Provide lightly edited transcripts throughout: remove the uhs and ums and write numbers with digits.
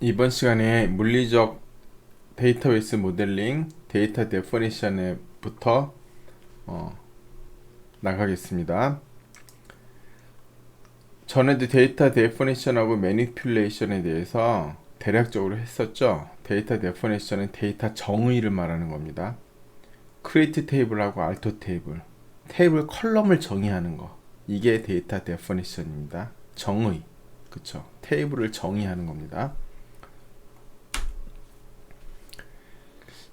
이번 시간에 물리적 데이터베이스 모델링, 데이터 데피니션부터 나가겠습니다. 전에도 데이터 데피니션하고 매니퓰레이션에 대해서 대략적으로 했었죠. 데이터 데피니션은 데이터 정의를 말하는 겁니다. 크리에이트 테이블하고 알터 테이블, 테이블 컬럼을 정의하는 거, 이게 데이터 데피니션입니다. 정의, 그쵸? 테이블을 정의하는 겁니다.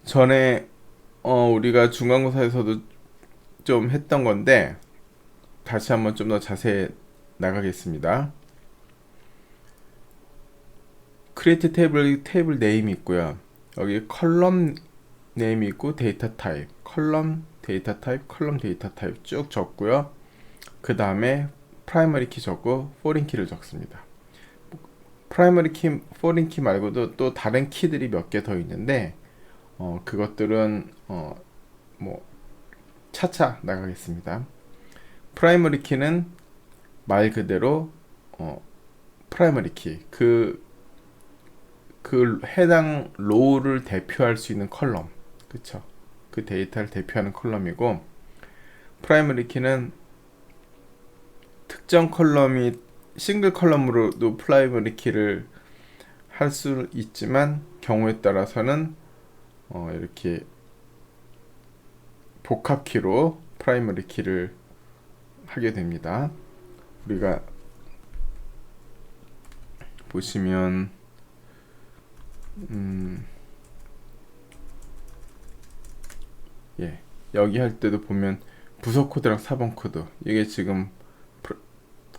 전에 우리가 중간고사에서도 좀 했던 건데 다시 한번 좀 더 자세히 나가겠습니다. 크리에이트 테이블 네임이 있고요. 여기 컬럼 네임이 있고 데이터 타입, 컬럼 데이터 타입, 컬럼 데이터 타입 쭉 적고요. 그 다음에 프라이머리 키 적고 포린 키를 적습니다. 프라이머리 키, 포린 키 말고도 또 다른 키들이 몇 개 더 있는데 그것들은 뭐 차차 나가겠습니다. 프라이머리 키는 말 그대로 프라이머리 키, 그 해당 로우를 대표할 수 있는 컬럼, 그쵸? 그 데이터를 대표하는 컬럼이고, 프라이머리 키는 특정 컬럼이 싱글 컬럼으로도 프라이머리 키를 할 수 있지만 경우에 따라서는 이렇게 복합키로 프라이머리 키를 하게 됩니다. 우리가 보시면 여기 할 때도 보면 부서 코드랑 4번 코드, 이게 지금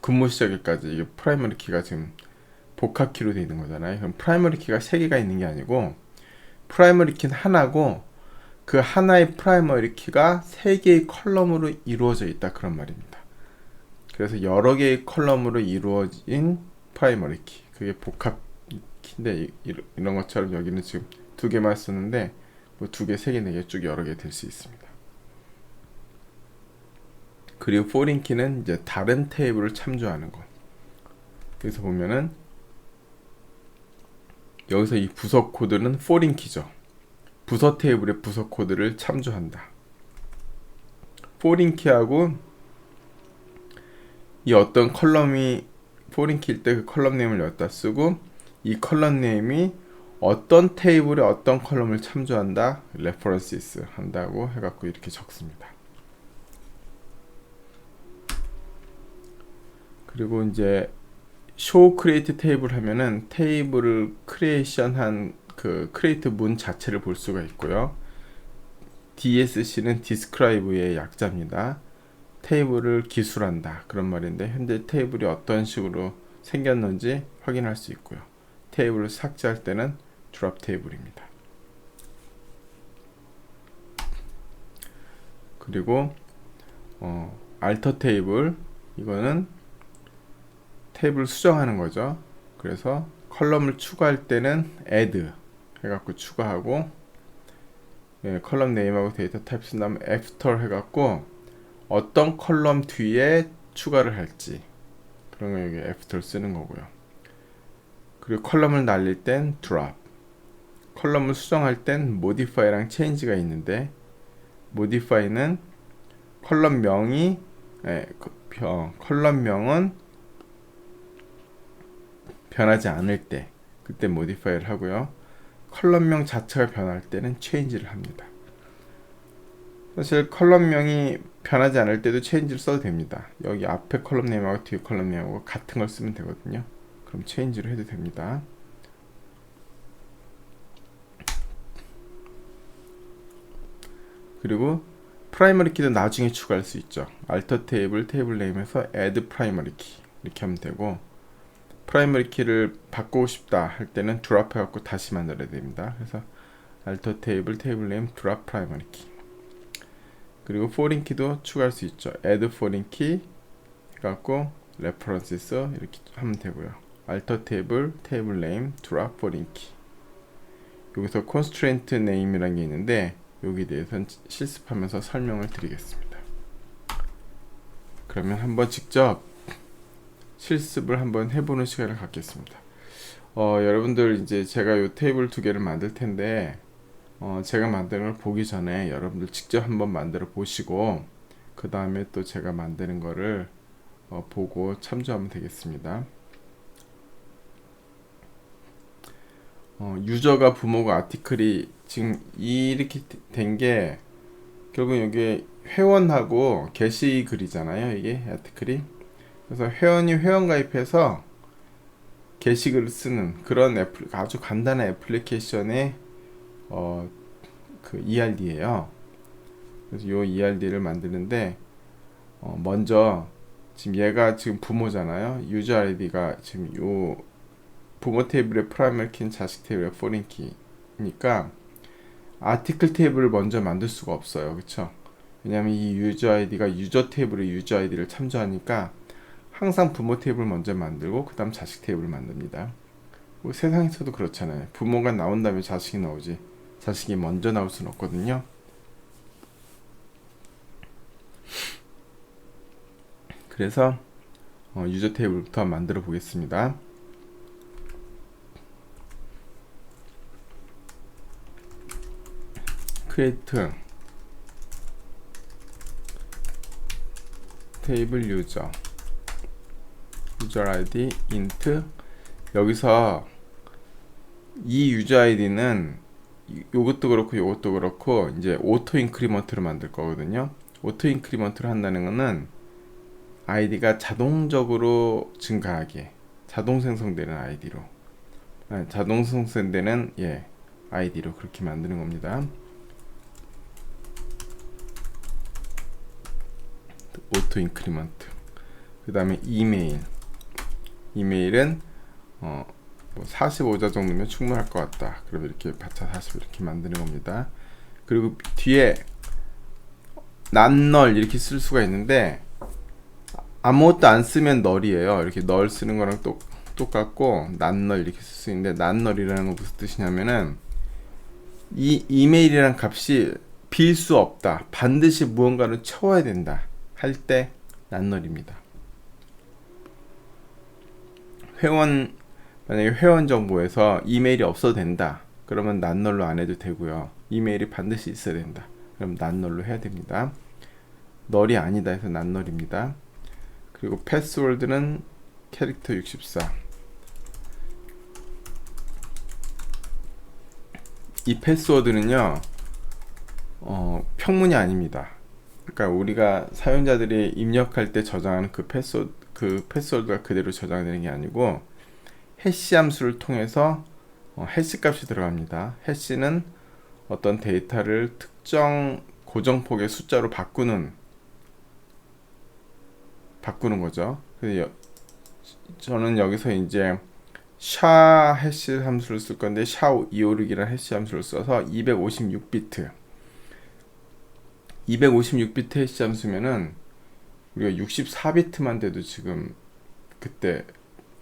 근무 시작일까지 이게 프라이머리 키가 지금 복합키로 되어 있는 거잖아요. 그럼 프라이머리 키가 3개가 있는 게 아니고 프라이머리 키는 하나고 그 하나의 프라이머리 키가 3개의 컬럼으로 이루어져 있다, 그런 말입니다. 그래서 여러 개의 컬럼으로 이루어진 프라이머리 키, 그게 복합 키인데 이런 것처럼 여기는 지금 2개만 쓰는데 뭐 2개, 3개, 4개 쭉 여러 개 될 수 있습니다. 그리고 포린 키는 이제 다른 테이블을 참조하는 거. 여기서 보면은 여기서 이 부서 코드는 포린 키죠. 부서 테이블의 부서 코드를 참조한다. 포린 키하고 이 어떤 컬럼이 포린 키일 때 그 컬럼 네임을 여기다 쓰고, 이 컬럼 네임이 어떤 테이블에 어떤 컬럼을 참조한다, 레퍼런시스 한다고 해갖고 이렇게 적습니다. 그리고 이제 show create 테이블 하면은 테이블을 크리에이션한 그 크리에이트 문 자체를 볼 수가 있고요. DSC는 describe의 약자입니다. 테이블을 기술한다, 그런 말인데 현재 테이블이 어떤 식으로 생겼는지 확인할 수 있고요. 테이블을 삭제할 때는 drop 테이블입니다. 그리고 alter 테이블, 이거는 테이블을 수정하는 거죠. 그래서 컬럼을 추가할 때는 add 해갖고 추가하고, 컬럼 네임하고 데이터 타입 쓴 다음에 after 해갖고 어떤 컬럼 뒤에 추가를 할지, 그런 거 여기 after 쓰는 거고요. 그리고 컬럼을 날릴 땐 drop, 컬럼을 수정할 땐 modify랑 change가 있는데, modify는 컬럼명이 컬럼명은 변하지 않을 때 그때 modify를 하고요. 컬럼명 자체가 변할 때는 change를 합니다. 사실 컬럼명이 변하지 않을 때도 change를 써도 됩니다. 여기 앞에 컬럼 네임하고 뒤에 컬럼 네임하고 같은 걸 쓰면 되거든요. 그럼 change를 해도 됩니다. 그리고 프라이머리 키도 나중에 추가할 수 있죠. alter 테이블, 테이블 네임에서 add primary key 이렇게 하면 되고, 프라이머리 키를 바꾸고 싶다 할 때는 drop 해갖고 다시 만들어야 됩니다. 그래서 alter 테이블, 테이블 네임, drop primary key. 그리고 foreign 키도 추가할 수 있죠. add foreign key 해갖고 references 이렇게 하면 되고요. alter 테이블, 테이블 네임, drop foreign key. 여기서 constraint name이라는 게 있는데 여기에 대해서는 실습하면서 설명을 드리겠습니다. 그러면 한번 직접 실습을 한번 해보는 시간을 갖겠습니다. 여러분들 이제 제가 요 테이블 두 개를 만들 텐데 제가 만드는 걸 보기 전에 여러분들 직접 한번 만들어 보시고 그 다음에 또 제가 만드는 거를 보고 참조하면 되겠습니다. 유저가 부모가 아티클이 지금 이렇게 된 게 결국 여기 회원하고 게시 글이잖아요. 이게 아티클이. 그래서 회원이 회원 가입해서 게시글을 쓰는 그런 아주 간단한 애플리케이션의 그 ERD예요. 그래서 요 ERD를 만드는데 먼저 지금 얘가 지금 부모잖아요. 유저 아이디가 지금 요 부모 테이블의 프라이머리 키는 자식 테이블의 포린 키니까 아티클 테이블을 먼저 만들 수가 없어요. 그쵸? 왜냐면 이 유저 아이디가 유저 테이블의 유저 아이디를 참조하니까 항상 부모 테이블 먼저 만들고 그 다음 자식 테이블을 만듭니다. 뭐 세상에서도 그렇잖아요. 부모가 나온 다음에 자식이 나오지 자식이 먼저 나올 수는 없거든요. 그래서 유저 테이블부터 만들어 보겠습니다. create 테이블 유저 id int 여기서 이 유저 아이디는 요것도 그렇고 요것도 그렇고 이제 오토 인크리먼트를 만들 거거든요. 오토 인크리먼트를 한다는 거는 아이디가 자동적으로 증가하게 자동 생성되는 아이디로 자동 생성되는 아이디로 그렇게 만드는 겁니다. 오토 인크리먼트. 그 다음에 이메일은 뭐 45자 정도면 충분할 것 같다. 그럼 이렇게 바차 40 이렇게 만드는 겁니다. 그리고 뒤에 난널 이렇게 쓸 수가 있는데 아무것도 안 쓰면 널이에요. 이렇게 널 쓰는 거랑 똑같고 난널 이렇게 쓸 수 있는데 난널이라는 건 무슨 뜻이냐면은 이 이메일이란 값이 빌 수 없다. 반드시 무언가를 채워야 된다. 할 때 난널입니다. 만약에 회원 정보에서 이메일이 없어도 된다. 그러면 난널로 안 해도 되고요. 이메일이 반드시 있어야 된다. 그럼 난널로 해야 됩니다. 널이 아니다 해서 난널입니다. 그리고 패스워드는 캐릭터 64. 이 패스워드는요 평문이 아닙니다. 그러니까 우리가 사용자들이 입력할 때 저장하는 그 패스워드가 그대로 저장되는 게 아니고 해시 함수를 통해서 해시 값이 들어갑니다. 해시는 어떤 데이터를 특정 고정폭의 숫자로 바꾸는 거죠. 그래서 저는 여기서 이제 샤 해시 함수를 쓸 건데 샤256이라는 해시 함수를 써서 256비트 해시 함수면은 우리가 64비트만 돼도 지금 그때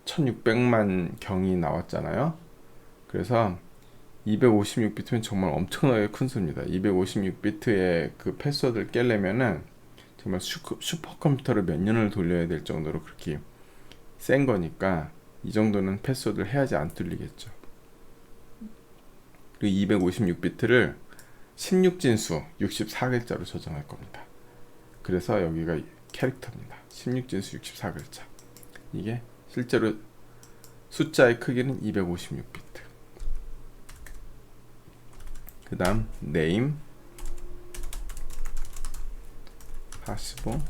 1600만 경이 나왔잖아요. 그래서 256비트면 정말 엄청나게 큰 수입니다. 256비트의 그 패스워드를 깨려면은 정말 슈퍼컴퓨터를 몇 년을 돌려야 될 정도로 그렇게 센 거니까 이 정도는 패스워드를 해야지 안 뚫리겠죠. 그리고 256비트를 16진수 64글자로 저장할 겁니다. 그래서 여기가 캐릭터입니다. 16진수 64글자. 이게 실제로 숫자의 크기는 256비트. 그 다음 name 45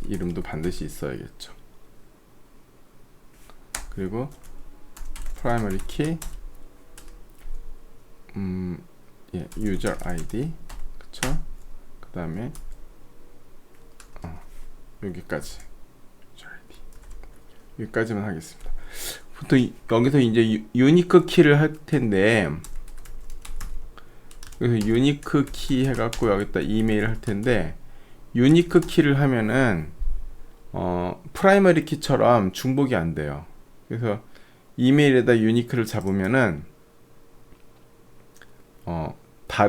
이름도 반드시 있어야겠죠. 그리고 primary key user ID 그쵸? 그 다음에 여기까지 user ID 여기까지만 하겠습니다. 보통 여기서 이제 유니크 키를 할 텐데 그래서 유니크 키 해갖고 여기다 이메일 할 텐데 유니크 키를 하면은 프라이머리 키처럼 중복이 안 돼요. 그래서 이메일에다 유니크를 잡으면은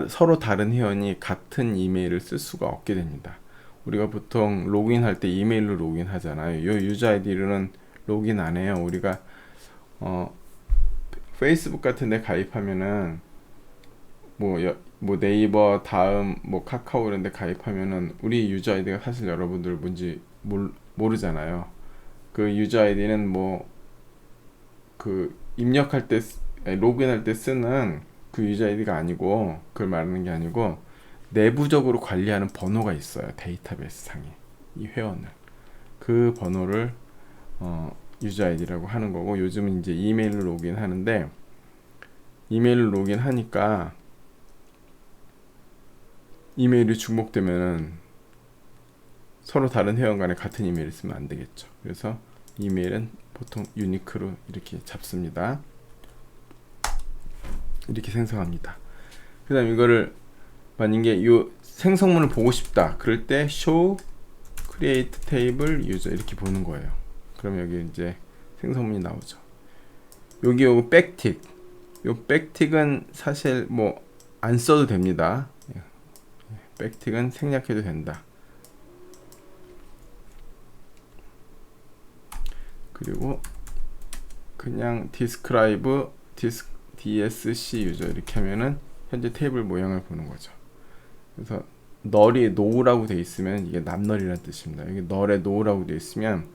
서로 다른 회원이 같은 이메일을 쓸 수가 없게 됩니다. 우리가 보통 로그인할 때 이메일로 로그인 하잖아요. 이 유저 아이디로는 로그인 안 해요. 우리가 페이스북 같은 데 가입하면은 뭐 네이버 다음 뭐 카카오 이런 데 가입하면은 우리 유저 아이디가 사실 여러분들 뭔지 모르잖아요. 그 유저 아이디는 뭐 그 입력할 때 로그인할 때 쓰는 그 유저 아이디가 아니고, 그걸 말하는 게 아니고 내부적으로 관리하는 번호가 있어요. 데이터베이스 상에 이 회원을, 그 번호를 유저 아이디라고 하는 거고, 요즘은 이제 이메일로 로그인 하는데, 이메일로 로그인 하니까 이메일이 중복되면은 서로 다른 회원 간에 같은 이메일을 쓰면 안 되겠죠. 그래서 이메일은 보통 유니크로 이렇게 잡습니다. 이렇게 생성합니다. 그 다음 이거를 만약에 이 생성문을 보고 싶다 그럴 때 show create table user 이렇게 보는 거예요. 그럼 여기 이제 생성문이 나오죠. 여기 요거 백틱, 요 백틱은 사실 뭐 안 써도 됩니다. 백틱은 생략해도 된다. 그리고 그냥 describe dsc user 이렇게 하면은 현재 테이블 모양을 보는 거죠. 그래서 널이 no라고 돼 있으면 이게 남널이라는 뜻입니다. 여기 널에 no라고 돼 있으면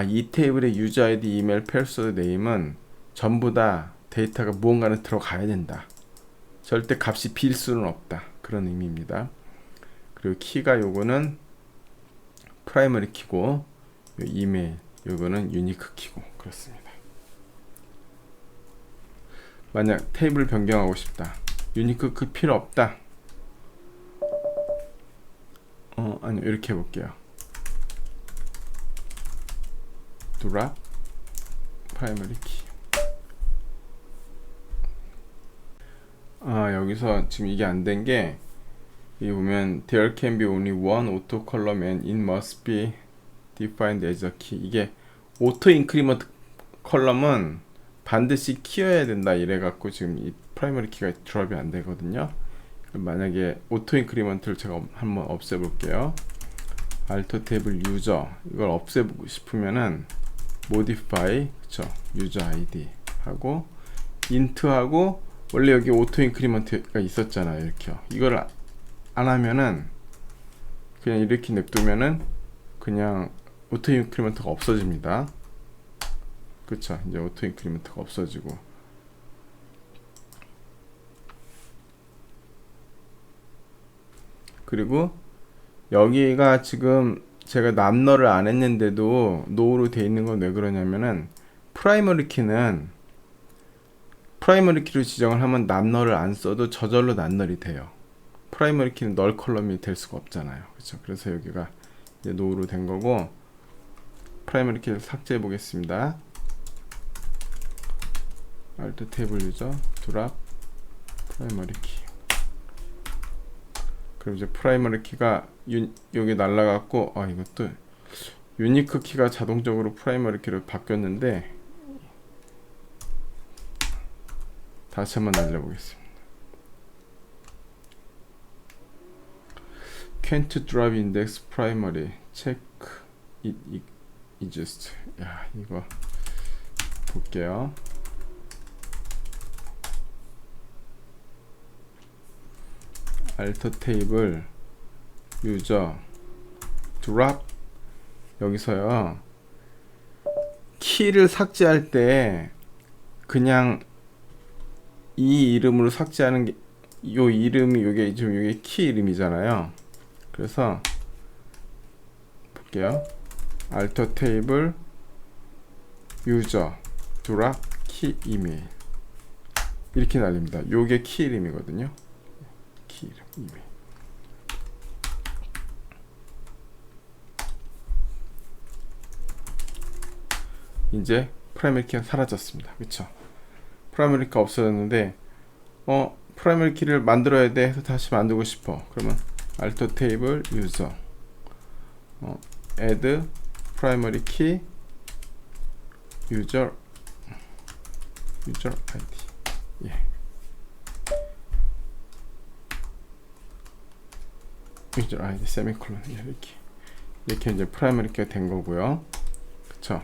이 테이블의 유저 아이디, 이메일, 패스워드, 네임은 전부 다 데이터가 무언가는 들어가야 된다. 절대 값이 빌 수는 없다. 그런 의미입니다. 그리고 키가 요거는 프라이머리 키고, 요 이메일 요거는 유니크 키고, 그렇습니다. 만약 테이블 변경하고 싶다, 유니크 그 필요 없다, 아니 이렇게 해볼게요. drop 프라이머리 키. 여기서 지금 이게 안 된 게, 여기 보면 there can be only one auto column and it must be defined as a key. 이게 auto increment 컬럼은 반드시 키여야 된다 이래 갖고 지금 이 프라이머리 키가 드롭이 안 되거든요. 만약에 auto increment를 제가 한번 없애 볼게요. alter table user 이걸 없애보고 싶으면은 modify, 그쵸, user id 하고 int 하고, 원래 여기 auto increment가 있었잖아요. 이렇게요. 이걸 안 하면은 그냥 이렇게 냅두면은 그냥 auto increment가 없어집니다. 그쵸, 이제 auto increment가 없어지고, 그리고 여기가 지금 제가 남너를 안 했는데도 no로 돼 있는 건 왜 그러냐면은 프라이머리 키는 프라이머리 키로 지정을 하면 남너를 안 써도 저절로 남널이 돼요. 프라이머리 키는 널 컬럼이 될 수가 없잖아요. 그렇죠? 그래서 여기가 이제 no로 된 거고, 프라이머리 키를 삭제해 보겠습니다. alt 테이블 유저 drop 프라이머리 키. 그럼 이제 프라이머리 키가 여기 날라갔고, 이것도 유니크 키가 자동적으로 프라이머리 키로 바뀌었는데, 다시 한번 날려보겠습니다. can't drop index primary check it exists. 야, 이거 볼게요. alter table user drop, 여기서요 키를 삭제할 때 그냥 이 이름으로 삭제하는 게, 요 이름이 요게 지금 요게 키 이름이잖아요. 그래서 볼게요. alter table user drop key email 이렇게 날립니다. 요게 키 이름이거든요. 키 이름 이메일. 이제 프라이머리 키가 사라졌습니다. 그쵸? 프라이머리 키가 없어졌는데, 프라이머리 키를 만들어야 돼 해서 다시 만들고 싶어. 그러면 alter table user add primary key user id. 예. user id 세미콜론. 이렇게 이제 프라이머리 키가 된 거고요. 그쵸?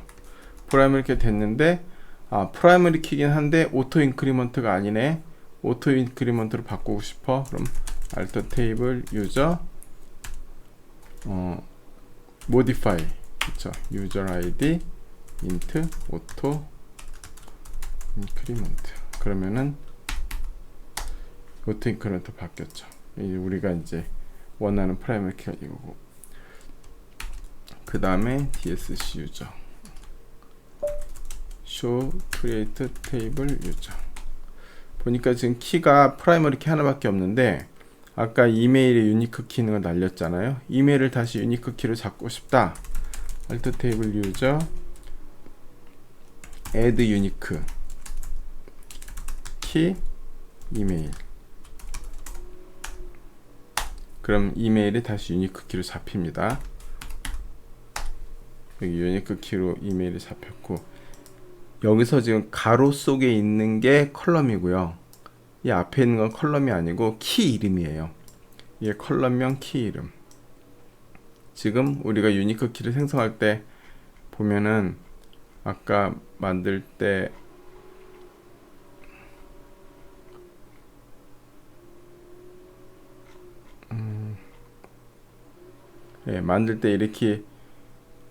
프라이머리 키가 됐는데, 프라이머리 키긴 한데 오토 인크리먼트가 아니네. 오토 인크리먼트로 바꾸고 싶어. 그럼 알터 테이블 유저 modify 그쵸. 유저 아이디 int 오토 인크리먼트. 그러면은 오토 인크리먼트 바뀌었죠. 우리가 이제 원하는 프라이머리 키가 이거고. 그 다음에 DSC 유저 show create table user. 보니까 지금 키가 프라이머리 키 하나밖에 없는데 아까 이메일에 유니크 키 있는 거 날렸잖아요. 이메일을 다시 유니크 키로 잡고 싶다. alt table user add unique 키 이메일. 그럼 이메일이 다시 유니크 키로 잡힙니다. 여기 유니크 키로 이메일이 잡혔고, 여기서 지금 가로 속에 있는 게 컬럼이고요. 이 앞에 있는 건 컬럼이 아니고 키 이름이에요. 이게 컬럼명 키 이름. 지금 우리가 유니크 키를 생성할 때 보면은 아까 만들 때 만들 때 이렇게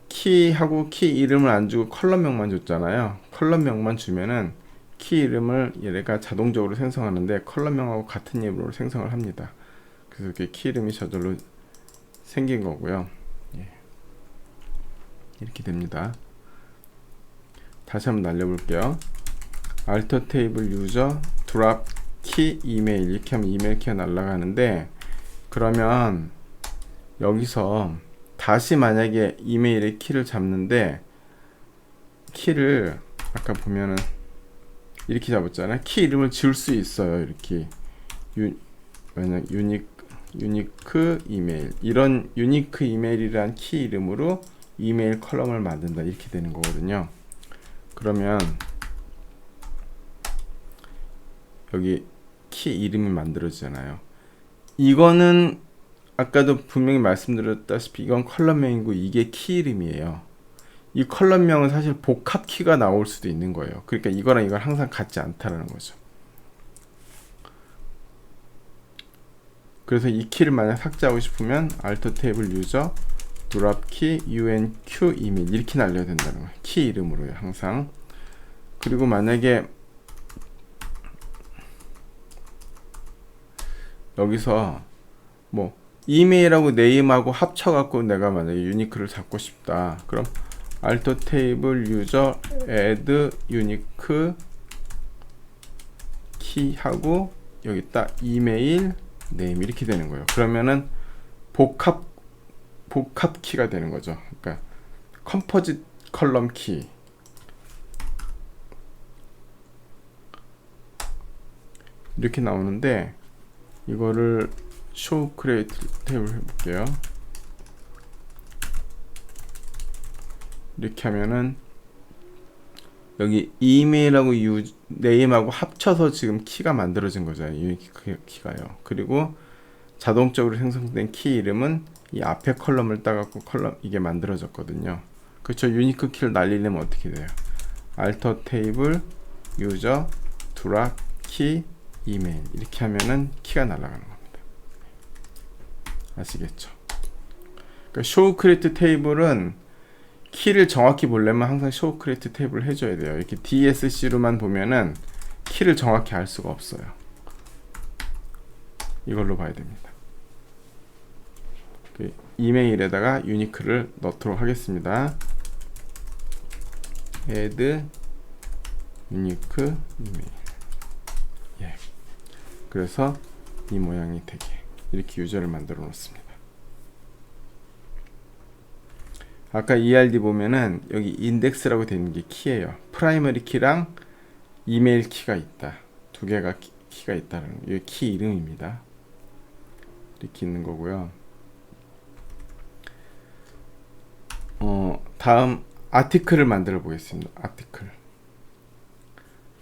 키하고 키 이름을 안 주고 컬럼명만 줬잖아요. 컬럼명만 주면은 키 이름을 얘가 자동적으로 생성하는데 컬럼명하고 같은 이름으로 생성을 합니다. 그래서 이렇게 키 이름이 저절로 생긴 거고요. 이렇게 됩니다. 다시 한번 날려볼게요. alter table user drop key email 이렇게 하면 이메일 키가 날아가는데, 그러면 여기서 다시 만약에 이메일의 키를 잡는데, 키를 아까 보면은 이렇게 잡았잖아요. 키 이름을 지울 수 있어요. 이렇게 만약 유니크 이메일, 이런 유니크 이메일이란 키 이름으로 이메일 컬럼을 만든다, 이렇게 되는 거거든요. 그러면 여기 키 이름이 만들어지잖아요. 이거는 아까도 분명히 말씀드렸다시피 이건 컬럼명이고 이게 키 이름이에요. 이 컬럼명은 사실 복합 키가 나올 수도 있는 거예요. 그러니까 이거랑 이건 항상 같지 않다라는 거죠. 그래서 이 키를 만약 삭제하고 싶으면 alter table user drop key unq email 이렇게 날려야 된다는 거예요. 키 이름으로요, 항상. 그리고 만약에 여기서 뭐 이메일하고 네임하고 합쳐갖고 내가 만약에 유니크를 잡고 싶다. 그럼 alter table user add unique key 하고 여기 딱 이메일 네임 이렇게 되는 거예요. 그러면은 복합 키가 되는 거죠. 그러니까 컴포짓 컬럼 키. 이렇게 나오는데, 이거를 show create 탭을 해볼게요. 이렇게 하면은 여기 이메일하고 네임하고 합쳐서 지금 키가 만들어진 거죠. 유니크 키가요. 그리고 자동적으로 생성된 키 이름은 이 앞에 컬럼을 따갖고 컬럼 이게 만들어졌거든요. 그렇죠. 유니크 키를 날리려면 어떻게 돼요? alter table user drop key email 이렇게 하면은 키가 날아가는 겁니다. 아시겠죠? 그러니까 show create table은 키를 정확히 보려면 항상 show create table을 해줘야 돼요. 이렇게 DSC로만 보면은 키를 정확히 알 수가 없어요. 이걸로 봐야 됩니다. 이메일에다가 유니크를 넣도록 하겠습니다. add unique email. 예. 그래서 이 모양이 되게 이렇게 유저를 만들어 놓습니다. 아까 ERD 보면은 여기 인덱스라고 되는 게 키예요. 프라이머리 키랑 이메일 키가 있다. 두 개가 키가 있다는 게 키 이름입니다. 이렇게 있는 거고요. 다음 아티클을 만들어 보겠습니다.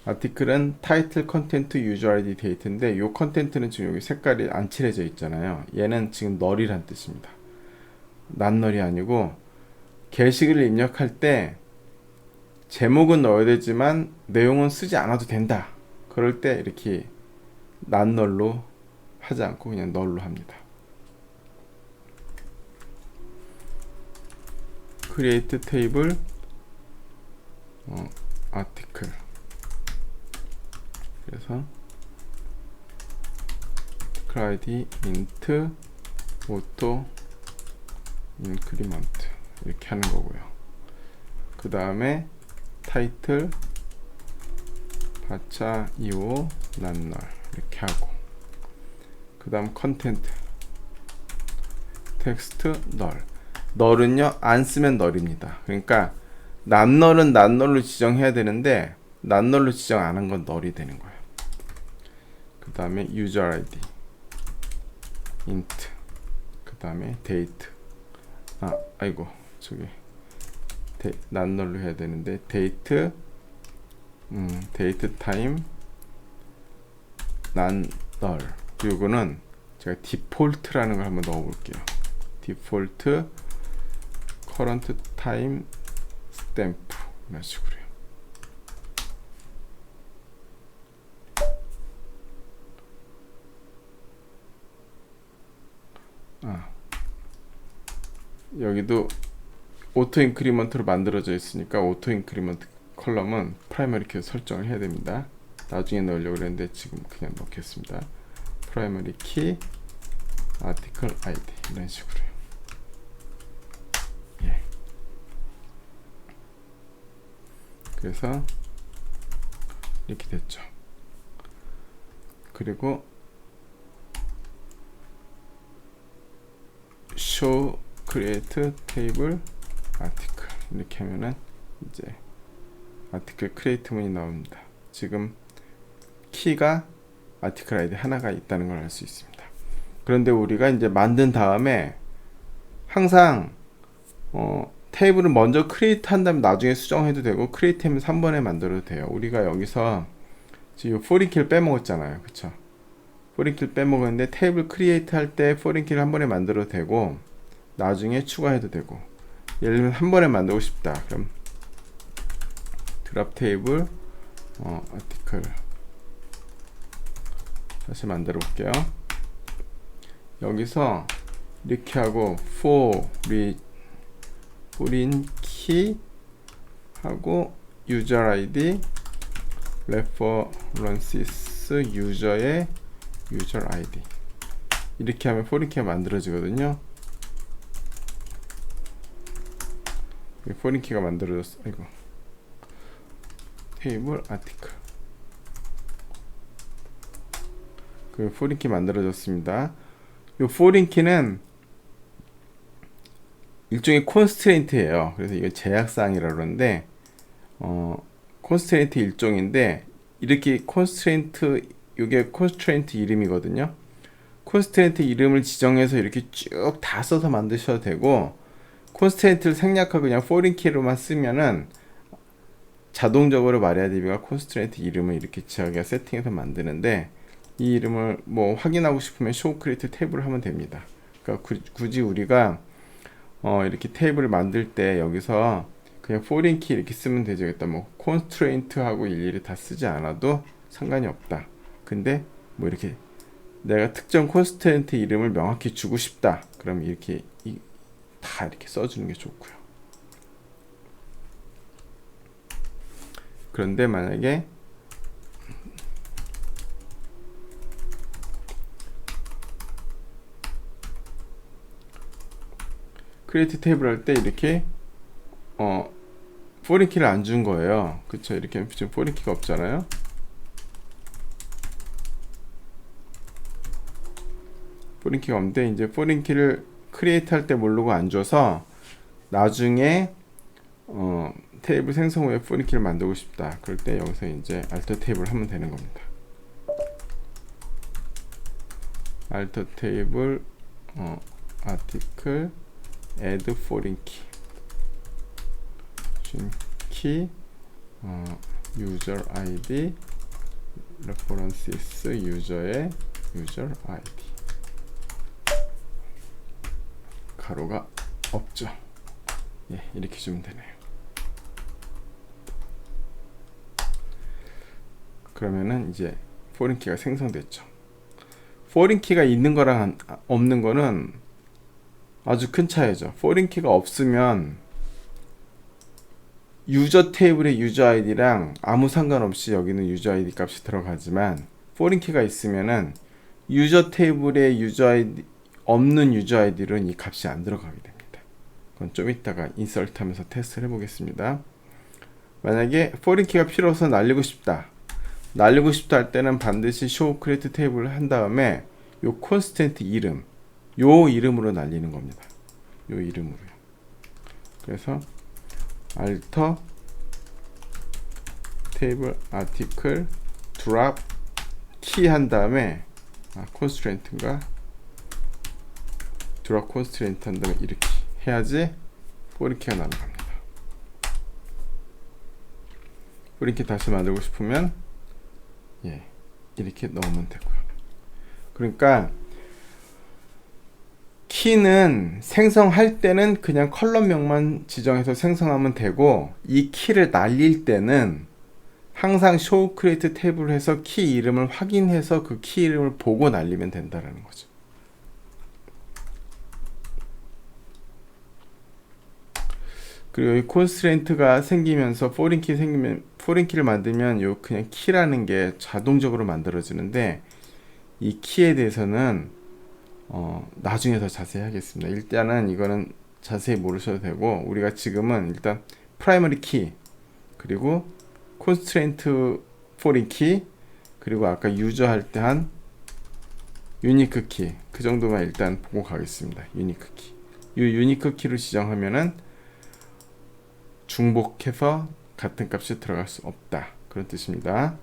아티클은 타이틀 컨텐트 유저 아이디 데이트인데, 이 컨텐트는 지금 여기 색깔이 안 칠해져 있잖아요. 얘는 지금 널이란 뜻입니다. 낱널이 아니고 게시글을 입력할 때 제목은 넣어야 되지만 내용은 쓰지 않아도 된다. 그럴 때 이렇게 not null로 하지 않고 그냥 null로 합니다. create table article. 그래서 article id int auto increment 이렇게 하는 거고요. 그 다음에 타이틀 바차 2호 not null 이렇게 하고, 그 다음 컨텐트 텍스트 null. null은요 안 쓰면 null입니다. 그러니까 not null은 not null로 지정해야 되는데 not null로 지정 안 한 건 null이 되는 거예요. 그 다음에 user id int, 그 다음에 date. 아이고 저기 not null로 해야 되는데 date date time not null. 이거는 제가 디폴트라는 걸 한번 넣어 볼게요. 디폴트 current time stamp 이런 식으로요. 여기도 오토 인크리먼트로 만들어져 있으니까 오토 인크리먼트 컬럼은 프라이머리 키 설정을 해야 됩니다. 나중에 넣으려고 그랬는데 지금 그냥 넣겠습니다. 프라이머리 키 아티클 아이디 이런 식으로요. 예. 그래서 이렇게 됐죠. 그리고 show create table article 이렇게 하면은 이제 아티클 크리에이트 문이 나옵니다. 지금 키가 아티클 아이디 하나가 있다는 걸 알 수 있습니다. 그런데 우리가 이제 만든 다음에 항상 테이블을 먼저 크리에이트 한 다음에 나중에 수정해도 되고, 크리에이트 하면 3번에 만들어도 돼요. 우리가 여기서 지금 포린 키를 빼먹었잖아요. 그쵸? 포린 키를 빼먹었는데 테이블 크리에이트 할 때 포린 키를 한 번에 만들어도 되고 나중에 추가해도 되고, 예를 들면 한 번에 만들고 싶다. 그럼 드랍 테이블 아티클 다시 만들어 볼게요. 여기서 이렇게 하고 foreign key 하고 user id references user의 user id 이렇게 하면 foreign key가 만들어지거든요. foreign key가 만들어졌어. 아이고. 테이블 아티클 그 foreign key 만들어졌습니다. 이 foreign key는 일종의 constraint예요. 그래서 이거 제약사항이라고 그러는데 constraint 일종인데, 이렇게 constraint, 이게 constraint 이름이거든요. constraint 이름을 지정해서 이렇게 쭉 다 써서 만드셔도 되고, constraint를 생략하고 그냥 foreign key로만 쓰면은 자동적으로 MariaDB가 constraint 이름을 이렇게 자기가 세팅해서 만드는데, 이 이름을 뭐 확인하고 싶으면 show create 탭을 하면 됩니다. 그러니까 굳이 우리가 이렇게 테이블을 만들 때 여기서 그냥 foreign key 이렇게 쓰면 되겠다. 뭐 constraint 하고 일일이 다 쓰지 않아도 상관이 없다. 근데 뭐 이렇게 내가 특정 constraint 이름을 명확히 주고 싶다. 그럼 이렇게 다 이렇게 써주는 게 좋고요. 그런데 만약에 크리에이트 테이블 할 때 이렇게 foreign key를 안 준 거예요. 그쵸? 이렇게 지금 foreign key가 없잖아요. foreign key가 없는데, 이제 foreign key를 크리에이트 할 때 모르고 안 줘서 나중에 테이블 생성 후에 foreign key를 만들고 싶다. 그럴 때 여기서 이제 alter 테이블 하면 되는 겁니다. alter 테이블 article add foreign key key user id references user의 user id 가로가 없죠. 예, 이렇게 주면 되네요. 그러면은 이제 포린 키가 생성됐죠. 포린 키가 있는 거랑 없는 거는 아주 큰 차이죠. 포린 키가 없으면 유저 테이블의 유저 아이디랑 아무 상관없이 여기는 유저 아이디 값이 들어가지만, 포린 키가 있으면은 유저 테이블의 유저 아이디 없는 유저 아이디로는 이 값이 안 들어가게 됩니다. 그건 좀 이따가 인서트 하면서 테스트를 해보겠습니다. 만약에 포린 키가 필요 없어서 날리고 싶다 할 때는 반드시 show create 테이블을 한 다음에 요 콘스텐트 이름, 요 이름으로 날리는 겁니다. 요 이름으로요. 그래서 alter table article drop key 한 다음에 constraint인가 drop constraint 한 다음에 이렇게 해야지 포린 키가 나는 겁니다. 포린 키 다시 만들고 싶으면 이렇게 넣으면 되고요. 그러니까 키는 생성할 때는 그냥 컬럼명만 지정해서 생성하면 되고, 이 키를 날릴 때는 항상 show create 탭을 해서 키 이름을 확인해서 그 키 이름을 보고 날리면 된다라는 거죠. 그리고 이 constraint가 생기면서 foreign key 생기면, foreign key를 만들면 요 그냥 키라는 게 자동적으로 만들어지는데, 이 키에 대해서는 나중에 더 자세히 하겠습니다. 일단은 이거는 자세히 모르셔도 되고, 우리가 지금은 일단 primary key, 그리고 constraint foreign key, 그리고 아까 유저 할 때 한 unique key, 그 정도만 일단 보고 가겠습니다. unique key. 이 unique key를 지정하면은 중복해서 같은 값이 들어갈 수 없다, 그런 뜻입니다.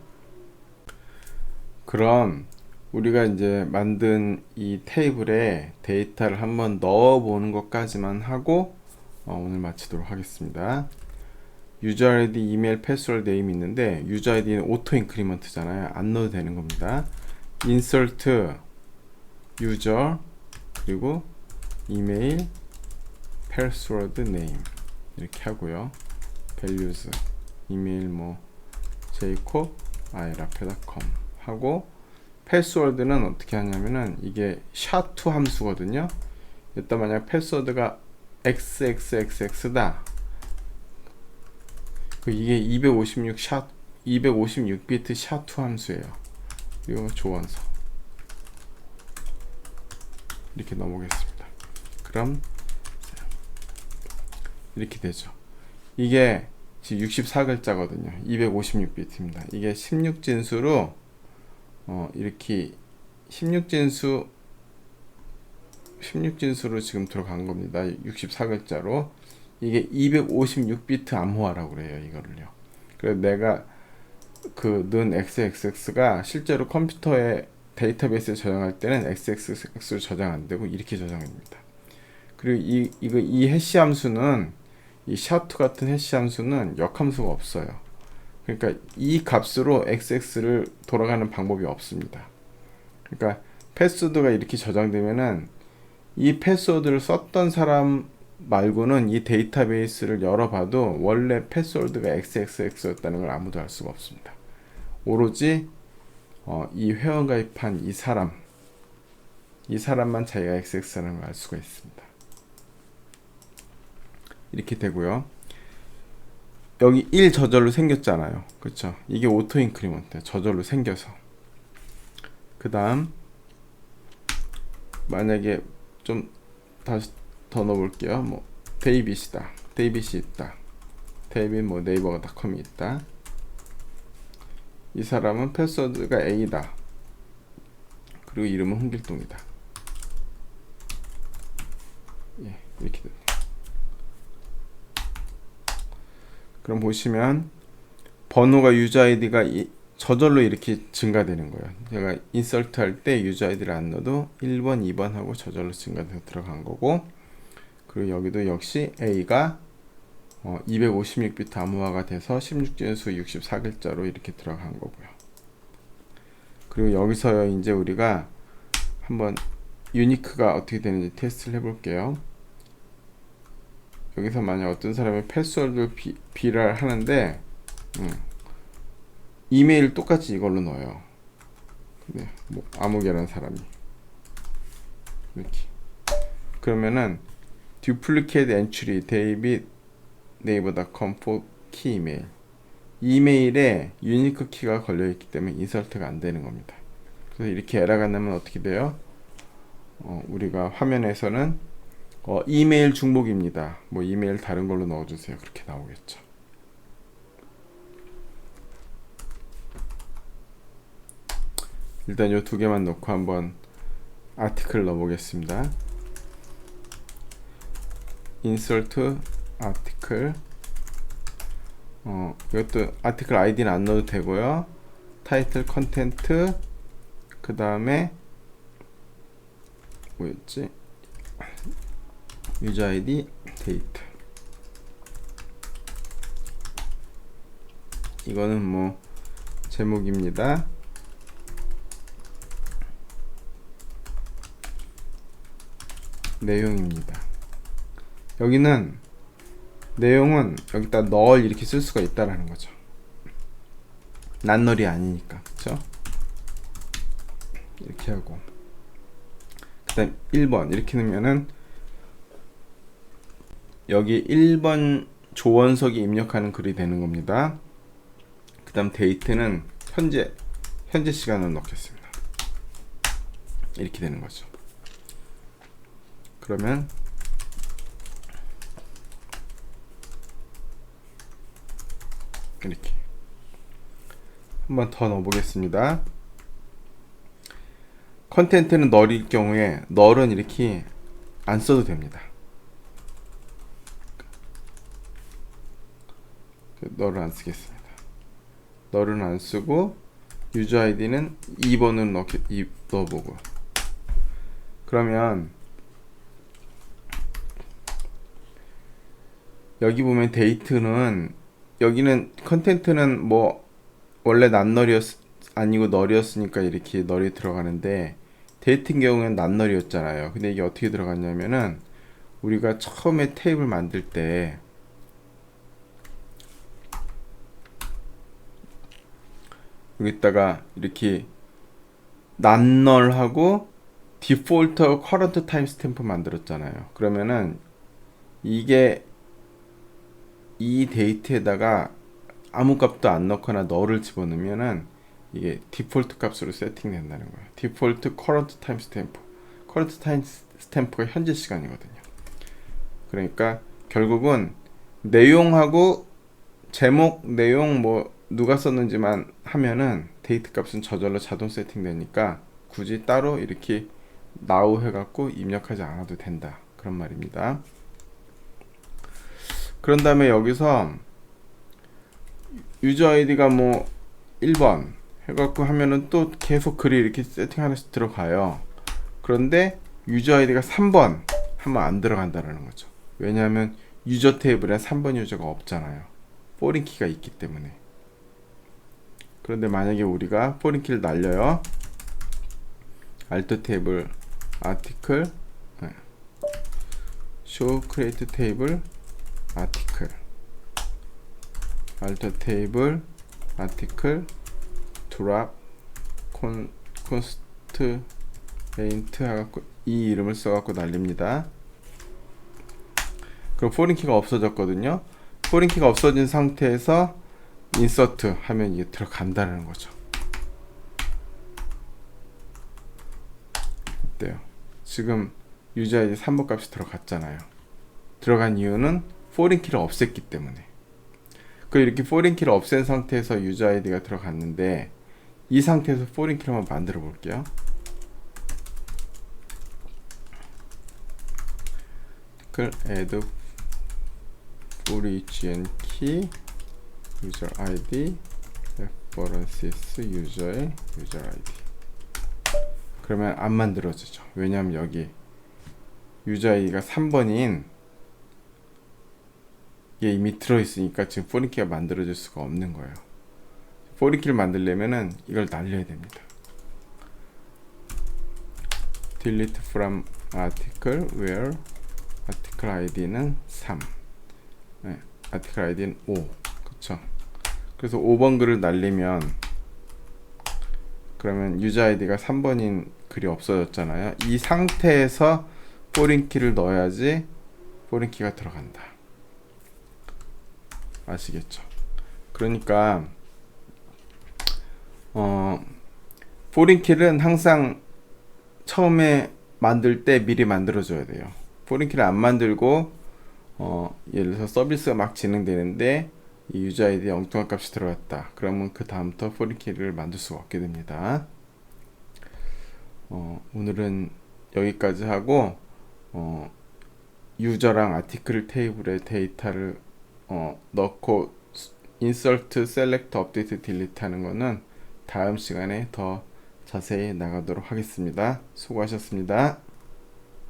그럼 우리가 이제 만든 이 테이블에 데이터를 한번 넣어 보는 것까지만 하고 오늘 마치도록 하겠습니다. 유저 아이디, 이메일, 패스워드, 네임 있는데, 유저 아이디는 오토 인크리먼트잖아요. 안 넣어도 되는 겁니다. insert 유저, 그리고 이메일, 패스워드, 네임 이렇게 하고요. values 이메일 jacob@rapid.com 하고, 패스워드는 어떻게 하냐면은 이게 SHA-2 함수거든요. 일단 만약 패스워드가 xxxx다, 이게 256비트 SHA-2 함수예요. 그리고 조원서 이렇게 넘어오겠습니다. 그럼 이렇게 되죠. 이게 지금 64글자거든요. 256비트입니다. 이게 16진수로 이렇게 16진수로 지금 들어간 겁니다. 64글자로. 이게 256비트 암호화라고 그래요, 이거를요. 그래서 내가 넣은 xxx가 실제로 컴퓨터에 데이터베이스에 저장할 때는 xxx로 저장 안 되고 이렇게 저장됩니다. 그리고 이 해시 함수는, 이 SHA-2 같은 해시 함수는 역함수가 없어요. 그러니까 이 값으로 xx를 돌아가는 방법이 없습니다. 그러니까 패스워드가 이렇게 저장되면은 이 패스워드를 썼던 사람 말고는 이 데이터베이스를 열어봐도 원래 패스워드가 xxx였다는 걸 아무도 알 수가 없습니다. 오로지 이 회원가입한 이 사람만 자기가 xx라는 걸 알 수가 있습니다. 이렇게 되고요. 여기 1 저절로 생겼잖아요. 그쵸? 이게 오토 인크리먼트 저절로 생겨서. 그 다음 만약에 좀 다시 더 넣어볼게요. 데이빗이다. 데이빗이 있다. 데이빗 네이버닷컴이 있다. 이 사람은 패스워드가 A다. 그리고 이름은 홍길동이다. 이렇게 됩니다. 그럼 보시면 번호가 유저 아이디가 저절로 이렇게 증가되는 거예요. 제가 인서트 할 때 유저 아이디를 안 넣어도 1번, 2번 하고 저절로 증가돼서 들어간 거고, 그리고 여기도 역시 A가 256비트 암호화가 돼서 16진수 64글자로 이렇게 들어간 거고요. 그리고 여기서 이제 우리가 한번 유니크가 어떻게 되는지 테스트를 해볼게요. 여기서 만약 어떤 사람이 패스워드를 비를 하는데 이메일 똑같이 이걸로 넣어요. 네, 뭐 아무개라는 사람이 이렇게. 그러면은 duplicate entry david naver.com for key email. 이메일에 유니크 키가 걸려 있기 때문에 인설트가 안 되는 겁니다. 그래서 이렇게 에러가 나면 어떻게 돼요? 우리가 화면에서는 이메일 중복입니다. 뭐 이메일 다른 걸로 넣어주세요. 그렇게 나오겠죠. 일단 요 두 개만 넣고 한번 아티클 넣어보겠습니다. insert article. 이것도 아티클 아이디는 안 넣어도 되고요. 타이틀 컨텐트, 그 다음에 뭐였지? 유저 아이디, 데이트. 이거는 뭐 제목입니다. 내용입니다. 여기는 내용은 여기다 널 이렇게 쓸 수가 있다라는 거죠. 낱널이 아니니까. 그쵸? 이렇게 하고, 그 다음 1번 이렇게 넣으면은 여기 1번 조원석이 입력하는 글이 되는 겁니다. 그 다음 데이트는 현재 시간을 넣겠습니다. 이렇게 되는 거죠. 그러면 이렇게 한번 더 넣어보겠습니다. 컨텐트는 널일 경우에 널은 이렇게 안 써도 됩니다. 널은 안 쓰겠습니다. 널은 안 쓰고 유저 아이디는 2번을 넣어보고, 그러면 여기 보면 데이트는, 여기는 컨텐트는 뭐 원래 아니고 널이었으니까 이렇게 널이 들어가는데, 데이트인 경우는 낱널이었잖아요. 근데 이게 어떻게 들어갔냐면은 우리가 처음에 테이블 만들 때 여기다가 이렇게 낱널하고 디폴트 커런트 타임 스탬프 만들었잖아요. 그러면은 이게 이 데이트에다가 아무 값도 안 넣거나 널을 집어넣으면은 이게 디폴트 값으로 세팅된다는 거예요. 디폴트 커런트 타임 스탬프. 커런트 타임 스탬프가 현재 시간이거든요. 그러니까 결국은 내용하고 제목, 내용 뭐 누가 썼는지만 하면은 데이트 값은 저절로 자동 세팅되니까 굳이 따로 이렇게 now 해갖고 입력하지 않아도 된다, 그런 말입니다. 그런 다음에 여기서 유저 아이디가 뭐 1번 해갖고 하면은 또 계속 글이 이렇게 세팅 하나씩 들어가요. 그런데 유저 아이디가 3번 하면 안 들어간다는 거죠. 왜냐하면 유저 테이블에 3번 유저가 없잖아요. 포린 키가 있기 때문에. 그런데 만약에 우리가 포린 키를 날려요. 알트 테이블 아티클 show create table 아티클 알트 테이블 아티클 drop constraint 해갖고 이 이름을 써갖고 날립니다. 그럼 포린 키가 없어졌거든요. 포린 키가 없어진 상태에서 인서트 하면 이게 들어간다는 거죠. 어때요? 지금 유저 아이디 3번 값이 들어갔잖아요. 들어간 이유는 포린 키를 없앴기 때문에. 그 이렇게 포린 키를 없앤 상태에서 유저 아이디가 들어갔는데, 이 상태에서 포린 키를 한번 만들어 볼게요. add for each key user id references user의 user id. 그러면 안 만들어지죠. 왜냐하면 여기 유저 아이디가 3번인 이게 이미 들어있으니까 지금 포린 키가 만들어질 수가 없는 거예요. 포린 키를 만들려면은 이걸 날려야 됩니다. delete from article where article id는 3, article id는 5. 그쵸? 그래서 5번 글을 날리면 그러면 유저 아이디가 3번인 글이 없어졌잖아요. 이 상태에서 포린 키를 넣어야지 포린 키가 들어간다. 아시겠죠? 그러니까 포린 키는 항상 처음에 만들 때 미리 만들어줘야 돼요. 포린 키를 안 만들고 예를 들어서 서비스가 막 진행되는데 이 유저 아이디에 엉뚱한 값이 들어갔다. 그러면 그 다음부터 포린 키를 만들 수가 없게 됩니다. 오늘은 여기까지 하고 유저랑 아티클 테이블에 데이터를 넣고 인서트, 셀렉트, 업데이트, 딜리트 하는 거는 다음 시간에 더 자세히 나가도록 하겠습니다. 수고하셨습니다.